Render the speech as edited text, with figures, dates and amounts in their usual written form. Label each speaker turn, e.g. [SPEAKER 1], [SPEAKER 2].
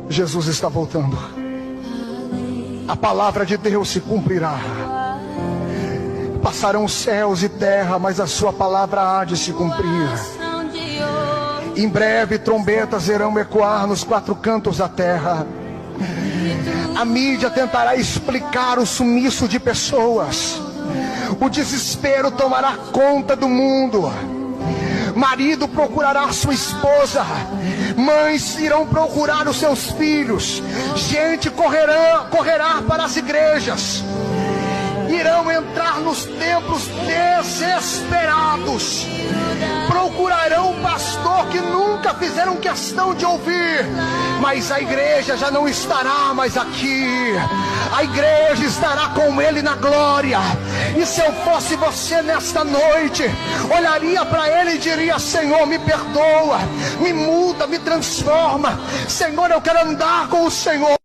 [SPEAKER 1] Jesus está voltando. A palavra de Deus se cumprirá. Passarão céus e terra, mas a sua palavra há de se cumprir. Em breve trombetas irão ecoar nos quatro cantos da terra. A mídia tentará explicar o sumiço de pessoas. O desespero tomará conta do mundo. Marido procurará sua esposa. Mães irão procurar os seus filhos. Gente correrá para as igrejas. Irão entrar nos templos desesperados. Procurarão um pastor que nunca fizeram questão de ouvir. Mas a igreja já não estará mais aqui. A igreja estará com ele na glória. E se eu fosse você nesta noite, olharia para ele e diria: Senhor, me perdoa, me muda, me transforma. Senhor, eu quero andar com o Senhor.